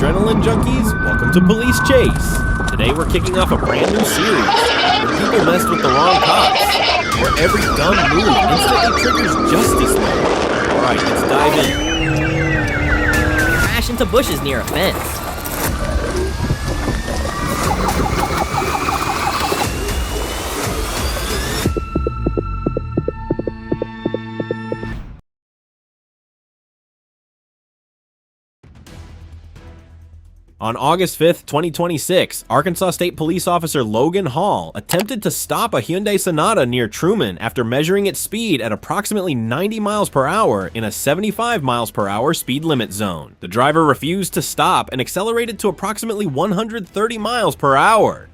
adrenaline junkies? Welcome to Police Chase. Today we're kicking off a brand new series where people messed with the wrong cops, where every dumb move instantly triggers justice mode. Alright, let's dive in. Crash into bushes near a fence. On August 5th, 2026, Arkansas State Police Officer Logan Hall attempted to stop a Hyundai Sonata near Truman after measuring its speed at approximately 90 miles per hour in a 75 miles per hour speed limit zone. The driver refused to stop and accelerated to approximately 130 miles per hour.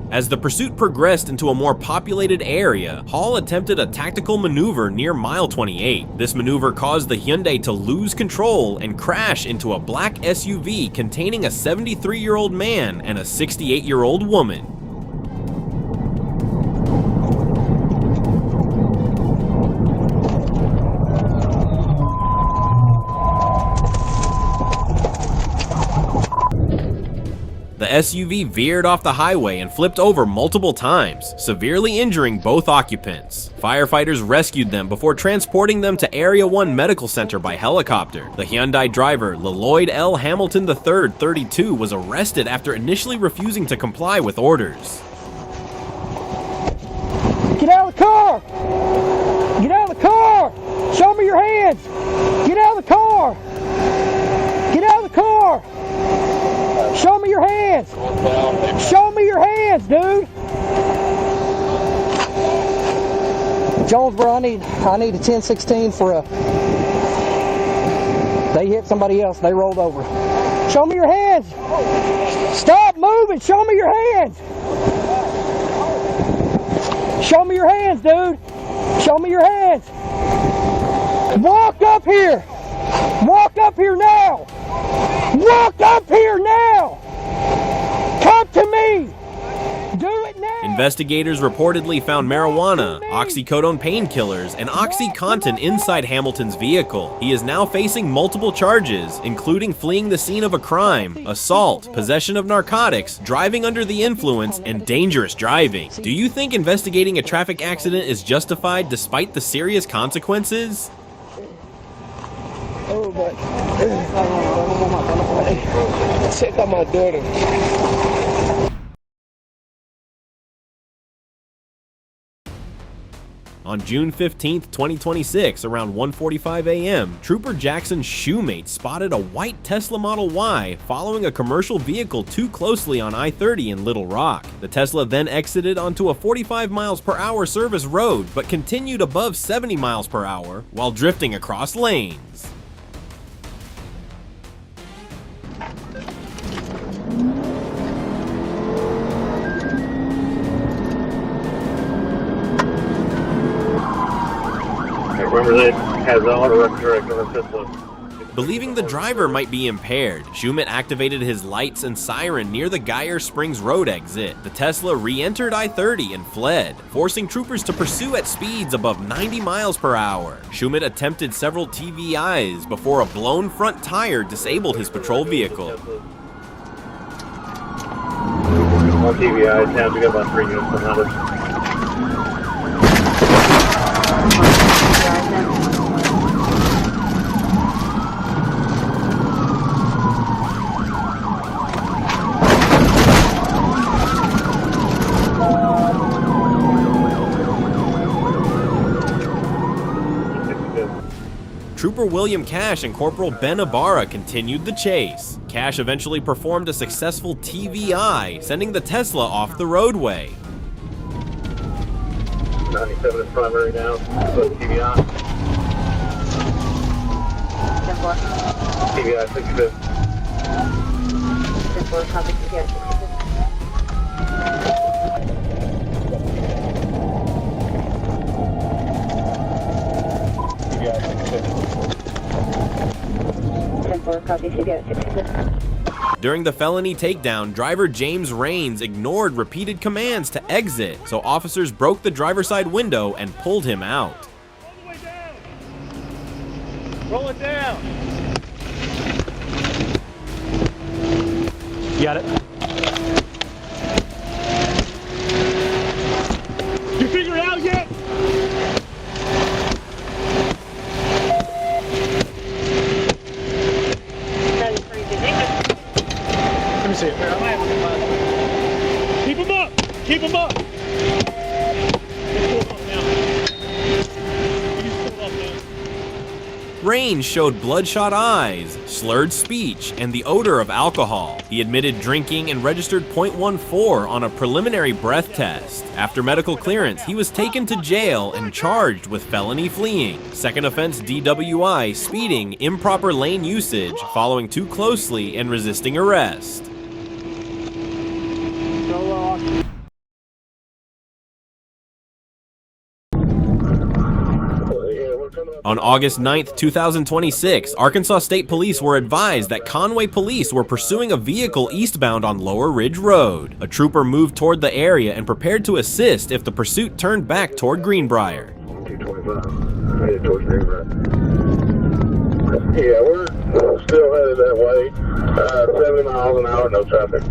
As the pursuit progressed into a more populated area, Hall attempted a tactical maneuver near mile 28. This maneuver caused the Hyundai to lose control and crash into a black SUV containing a 73-year-old man and a 68-year-old woman. The SUV veered off the highway and flipped over multiple times, severely injuring both occupants. Firefighters rescued them before transporting them to Area 1 Medical Center by helicopter. The Hyundai driver, Lloyd L. Hamilton III, 32, was arrested after initially refusing to comply with orders. Get out of the car! Get out of the car! Show me your hands! Get out of the car! Get out of the car! Show me your hands! Show me your hands, dude! Jonesboro, I need a 1016 for a... They hit somebody else, they rolled over. Show me your hands! Stop moving! Show me your hands! Show me your hands, dude! Show me your hands! Walk up here! Walk up here now! Walk up here now! Come to me! Do it now! Investigators reportedly found marijuana, oxycodone painkillers, and OxyContin inside Hamilton's vehicle. He is now facing multiple charges, including fleeing the scene of a crime, assault, possession of narcotics, driving under the influence, and dangerous driving. Do you think investigating a traffic accident is justified despite the serious consequences? Oh, but check out my daughter. On June 15th, 2026, around 1:45 a.m., Trooper Jackson's shoemate spotted a white Tesla Model Y following a commercial vehicle too closely on I-30 in Little Rock. The Tesla then exited onto a 45 miles per hour service road, but continued above 70 miles per hour while drifting across lanes. Believing the driver might be impaired, Schumett activated his lights and siren near the Geyer Springs Road exit. The Tesla re-entered I-30 and fled, forcing troopers to pursue at speeds above 90 miles per hour. Schumett attempted several TVIs before a blown front tire disabled his patrol vehicle. One TVI, down, we got about 3 units behind us. Trooper William Cash and Corporal Ben Ibarra continued the chase. Cash eventually performed a successful TVI, sending the Tesla off the roadway. 97 is primary now, TVI. TVI 65. 10-4, copy TVI 65. TVI 65. 10-4, copy TVI 65. During the felony takedown, driver James Raines ignored repeated commands to exit, so officers broke the driver's side window and pulled him out. Roll it down. You got it. You figure it out yet? Let me see it. Keep him up. Keep him up. Raines showed bloodshot eyes, slurred speech, and the odor of alcohol. He admitted drinking and registered .14 on a preliminary breath test. After medical clearance, he was taken to jail and charged with felony fleeing, second offense DWI, speeding, improper lane usage, following too closely, and resisting arrest. On August 9, 2026, Arkansas State Police were advised that Conway police were pursuing a vehicle eastbound on Lower Ridge Road. A trooper moved toward the area and prepared to assist if the pursuit turned back toward Greenbrier. 225. Headed towards Greenbrier. Yeah, we're still headed that way. 70 miles an hour, no traffic.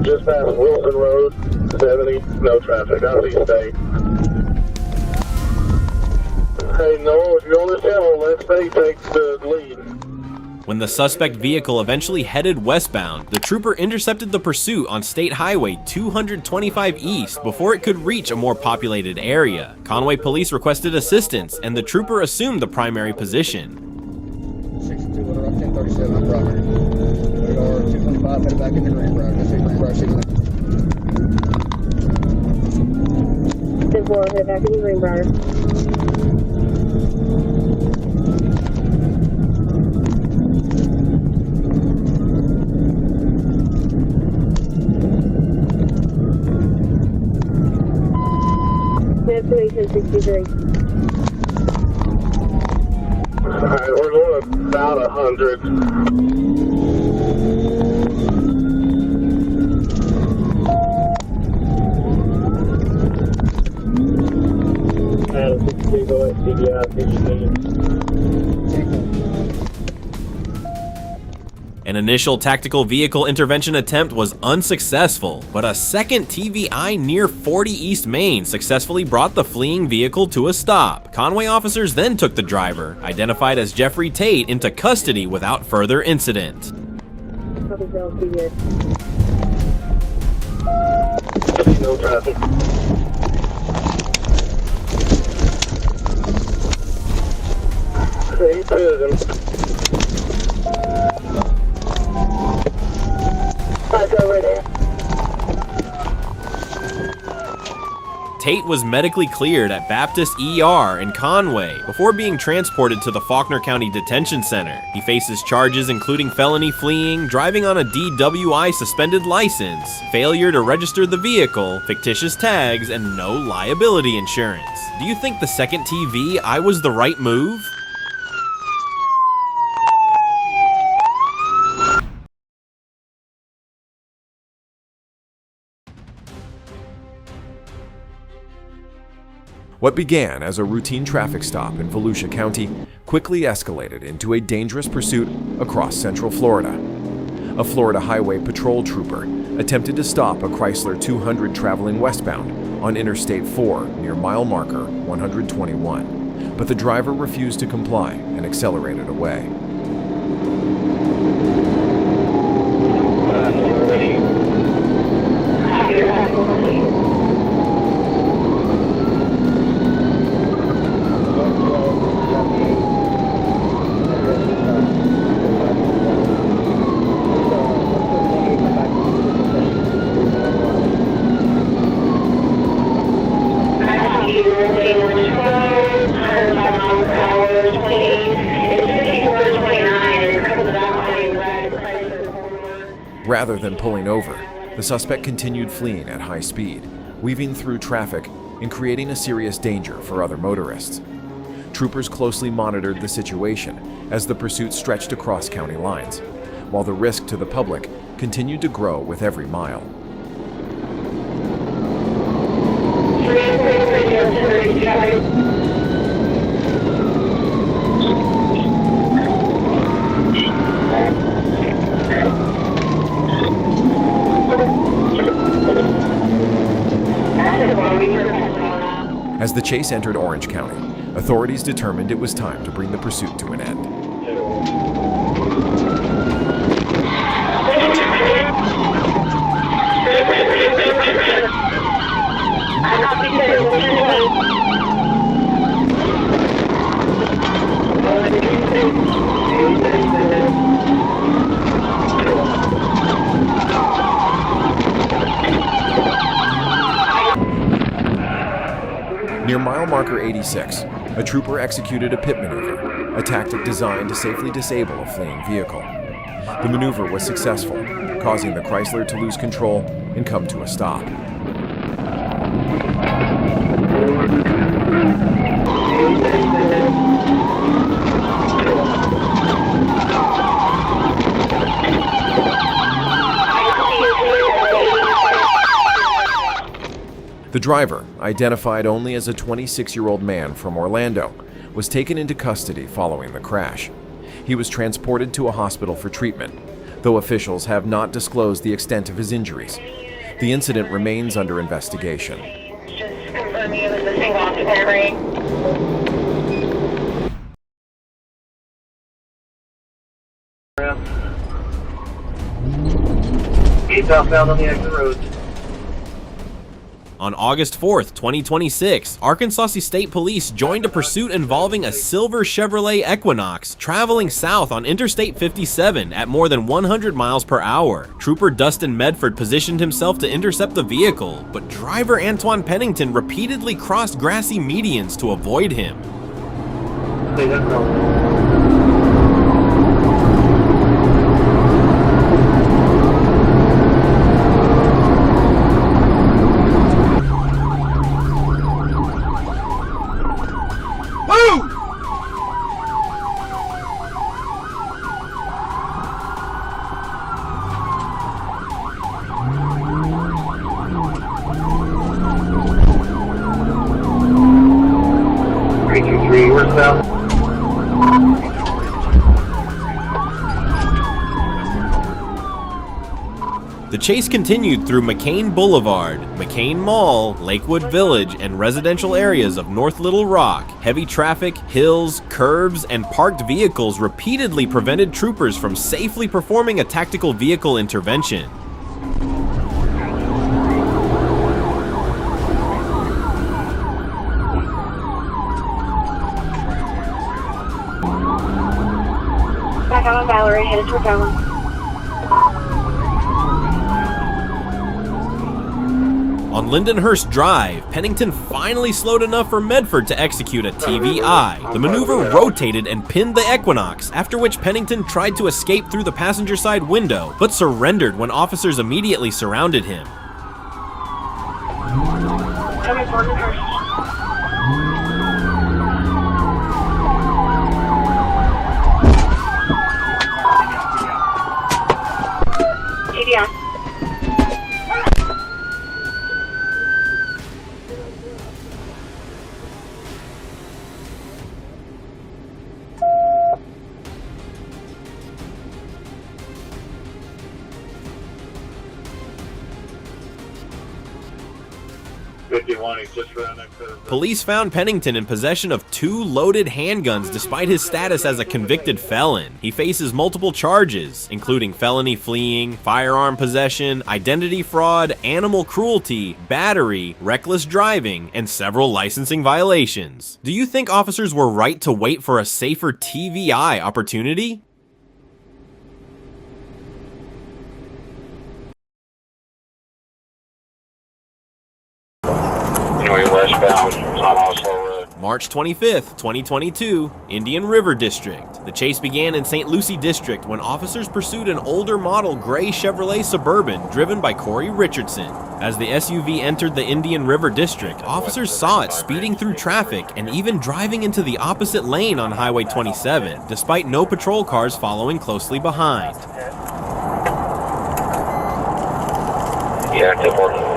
Just past Wilson Road, 70, no traffic. Out East State. Hey, Noah, if you're on this channel, let State take the lead. When the suspect vehicle eventually headed westbound, the trooper intercepted the pursuit on State Highway 225 East before it could reach a more populated area. Conway police requested assistance, and the trooper assumed the primary position. 62, 1037, primary. Radar 225, headed back into Greenbrier. That's it, Greenbrier 69. 10-4, head back into Greenbrier. Destination 63. Alright, we're going about 100. Adam 62, go at CBI 15. An initial tactical vehicle intervention attempt was unsuccessful, but a second TVI near 40 East Main successfully brought the fleeing vehicle to a stop. Conway officers then took the driver, identified as Jeffrey Tate, into custody without further incident. No traffic. Hey, prison. Over there. Tate was medically cleared at Baptist ER in Conway before being transported to the Faulkner County Detention Center. He faces charges including felony fleeing, driving on a DWI suspended license, failure to register the vehicle, fictitious tags, and no liability insurance. Do you think the second TVI was the right move? What began as a routine traffic stop in Volusia County quickly escalated into a dangerous pursuit across Central Florida. A Florida Highway Patrol trooper attempted to stop a Chrysler 200 traveling westbound on Interstate 4 near mile marker 121, but the driver refused to comply and accelerated away. Rather than pulling over, the suspect continued fleeing at high speed, weaving through traffic and creating a serious danger for other motorists. Troopers closely monitored the situation as the pursuit stretched across county lines, while the risk to the public continued to grow with every mile. As the chase entered Orange County, authorities determined it was time to bring the pursuit to an end. Near mile marker 86, a trooper executed a pit maneuver, a tactic designed to safely disable a fleeing vehicle. The maneuver was successful, causing the Chrysler to lose control and come to a stop. The driver, identified only as a 26-year-old man from Orlando, was taken into custody following the crash. He was transported to a hospital for treatment, though officials have not disclosed the extent of his injuries. The incident remains under investigation. Just confirming it was a single occupant, right? East southbound on the exit road. On August 4th, 2026, Arkansas State Police joined a pursuit involving a silver Chevrolet Equinox traveling south on Interstate 57 at more than 100 miles per hour. Trooper Dustin Medford positioned himself to intercept the vehicle, but driver Antoine Pennington repeatedly crossed grassy medians to avoid him. Hey, that's all. The chase continued through McCain Boulevard, McCain Mall, Lakewood Village, and residential areas of North Little Rock. Heavy traffic, hills, curves, and parked vehicles repeatedly prevented troopers from safely performing a tactical vehicle intervention. Back out on Valerie, headed toward Valerie. On Lindenhurst Drive, Pennington finally slowed enough for Medford to execute a TVI. The maneuver rotated and pinned the Equinox, after which Pennington tried to escape through the passenger side window, but surrendered when officers immediately surrounded him. Coming for Lindenhurst. TVI. Police found Pennington in possession of 2 loaded handguns despite his status as a convicted felon. He faces multiple charges, including felony fleeing, firearm possession, identity fraud, animal cruelty, battery, reckless driving, and several licensing violations. Do you think officers were right to wait for a safer TVI opportunity? March 25th, 2022, Indian River District. The chase began in St. Lucie District when officers pursued an older model gray Chevrolet Suburban driven by Corey Richardson. As the SUV entered the Indian River District, officers saw it speeding through traffic and even driving into the opposite lane on Highway 27, despite no patrol cars following closely behind. Yeah, active one.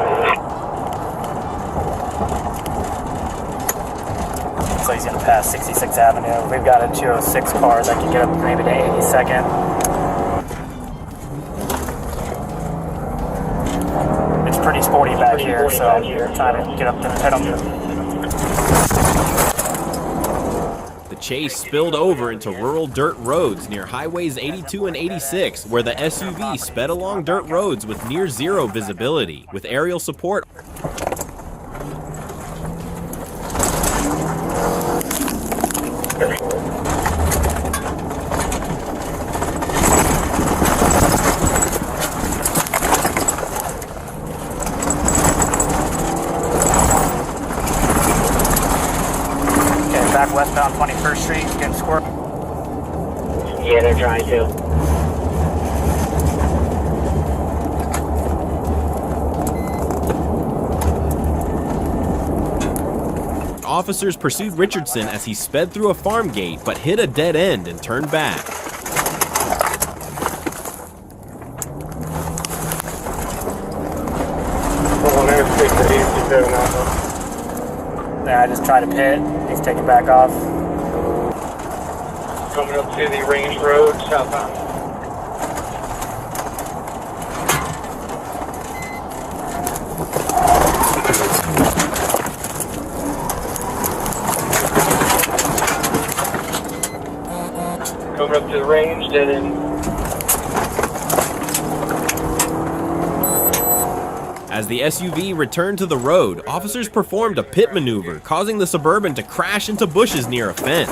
So he's going to pass 66th Avenue. We've got a 206 car that can get up maybe to 82nd. It's pretty sporty back here, so we're trying to get up to hit him. The chase spilled over into rural dirt roads near highways 82 and 86, where the SUV sped along dirt roads with near zero visibility. With aerial support, Back westbound 21st Street, getting squirrel. Yeah, they're trying to. officers pursued Richardson as he sped through a farm gate but hit a dead end and turned back. Yeah, I just tried to pit. He's taking back off. Coming up to the Range Road, southbound. Coming up to the Range, dead end. As the SUV returned to the road, officers performed a pit maneuver, causing the Suburban to crash into bushes near a fence.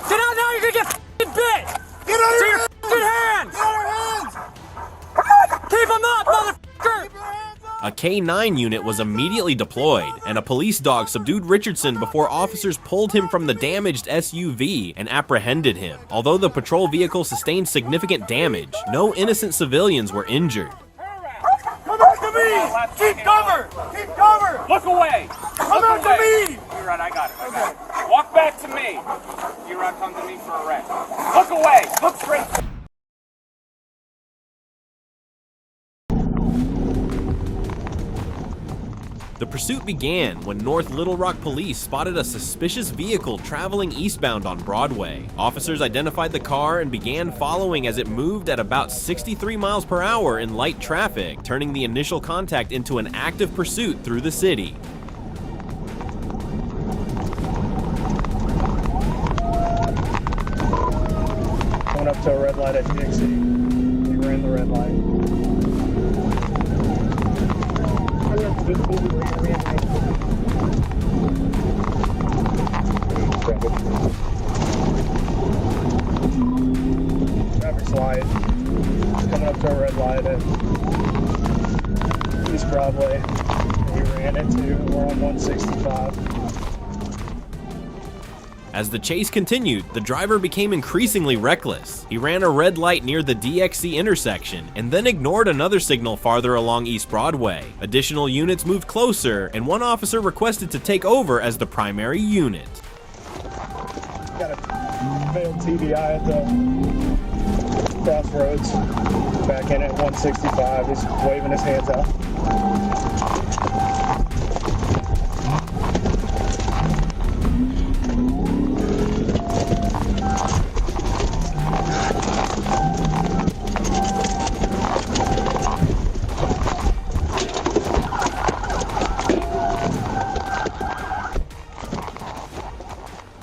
Get out now, you're gonna get f***ing bit! Get out of your f***ing hands! Get out of your hands! Keep them up, motherfucker! A K-9 unit was immediately deployed, and a police dog subdued Richardson before officers pulled him from the damaged SUV and apprehended him. Although the patrol vehicle sustained significant damage, no innocent civilians were injured. Come out to me! Keep cover! Keep cover! Look away! Come out to me! You're right, I got it. Walk back to me. You're right, come to me for arrest. Look away! Look straight. The pursuit began when North Little Rock police spotted a suspicious vehicle traveling eastbound on Broadway. Officers identified the car and began following as it moved at about 63 miles per hour in light traffic, turning the initial contact into an active pursuit through the city. Going up to a red light at GXC. We ran the red light. Traffic slide. Coming up to a red light at East Broadway. We ran into, we're on 165. As the chase continued, the driver became increasingly reckless. He ran a red light near the DXC intersection and then ignored another signal farther along East Broadway. Additional units moved closer, and one officer requested to take over as the primary unit. Got a failed TBI at the crossroads. Back in at 165. He's waving his hands out.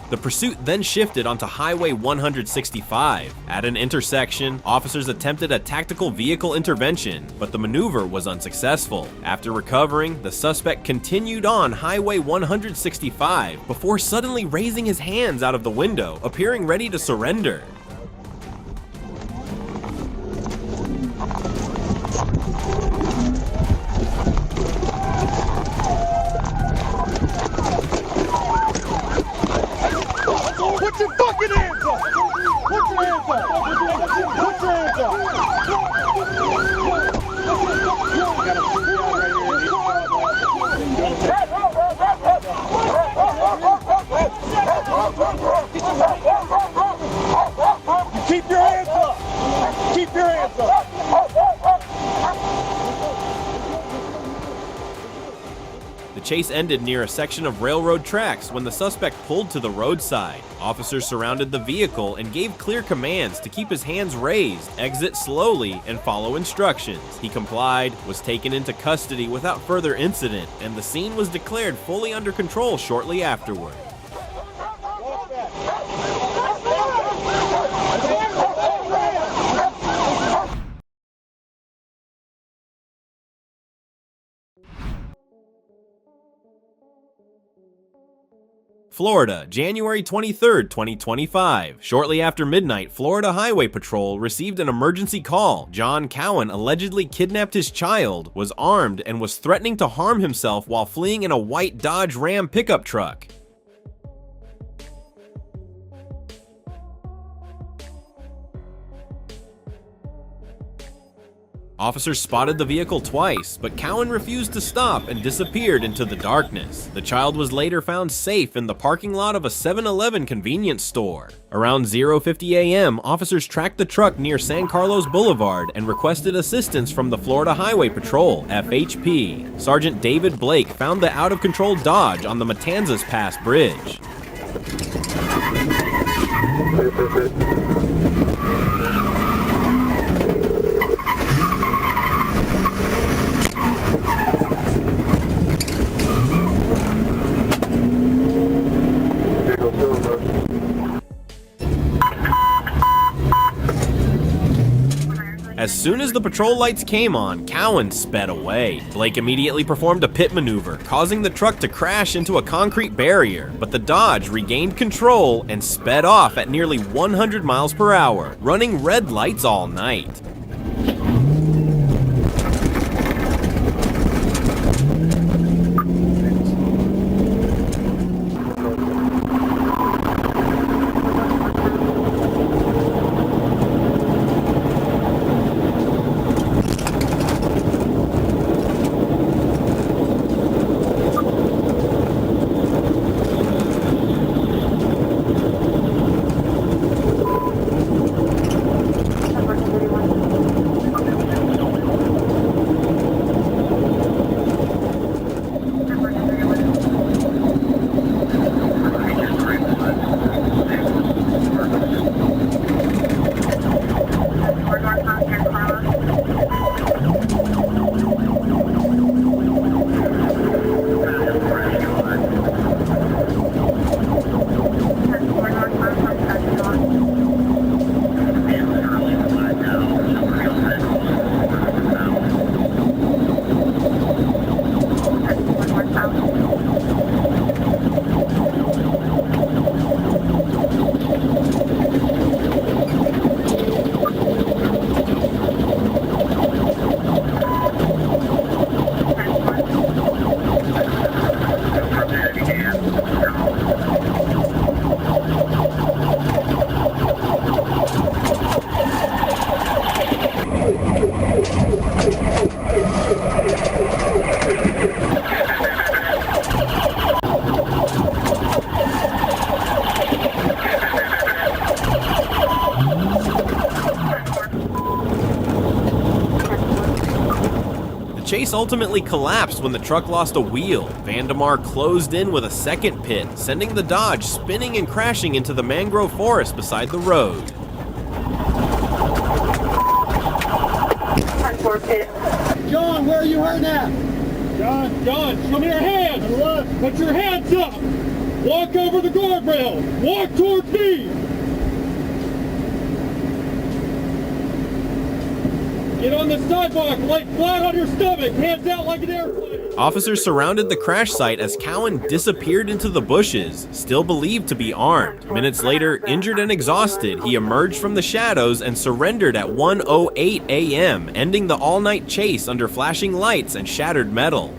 The pursuit then shifted onto Highway 165. At an intersection, officers attempted a tactical vehicle intervention, but the maneuver was unsuccessful. After recovering, the suspect continued on Highway 165 before suddenly raising his hands out of the window, appearing ready to surrender. Put your fucking hands up! Put your hands up! Put your hands up! Keep your hands up! Keep your hands up! The chase ended near a section of railroad tracks when the suspect pulled to the roadside. Officers surrounded the vehicle and gave clear commands to keep his hands raised, exit slowly, and follow instructions. He complied, was taken into custody without further incident, and the scene was declared fully under control shortly afterward. Florida, January 23, 2025. Shortly after midnight, Florida Highway Patrol received an emergency call. John Cowan allegedly kidnapped his child, was armed, and was threatening to harm himself while fleeing in a white Dodge Ram pickup truck. Officers spotted the vehicle twice, but Cowan refused to stop and disappeared into the darkness. The child was later found safe in the parking lot of a 7-Eleven convenience store. Around 0:50 a.m., officers tracked the truck near San Carlos Boulevard and requested assistance from the Florida Highway Patrol, FHP. Sergeant David Blake found the out-of-control Dodge on the Matanzas Pass Bridge. As soon as the patrol lights came on, Cowan sped away. Blake immediately performed a pit maneuver, causing the truck to crash into a concrete barrier, but the Dodge regained control and sped off at nearly 100 miles per hour, running red lights all night. Chase ultimately collapsed when the truck lost a wheel. Vandemar closed in with a second pit, sending the Dodge spinning and crashing into the mangrove forest beside the road. John, where are you hurt at? John, show me your hands! Put your hands up! Walk over the guardrail. Walk towards me. Get on the sidewalk, lay flat on your stomach, hands out like an airplane. Officers surrounded the crash site as Cowan disappeared into the bushes, still believed to be armed. Minutes later, injured and exhausted, he emerged from the shadows and surrendered at 1:08 a.m., ending the all-night chase under flashing lights and shattered metal.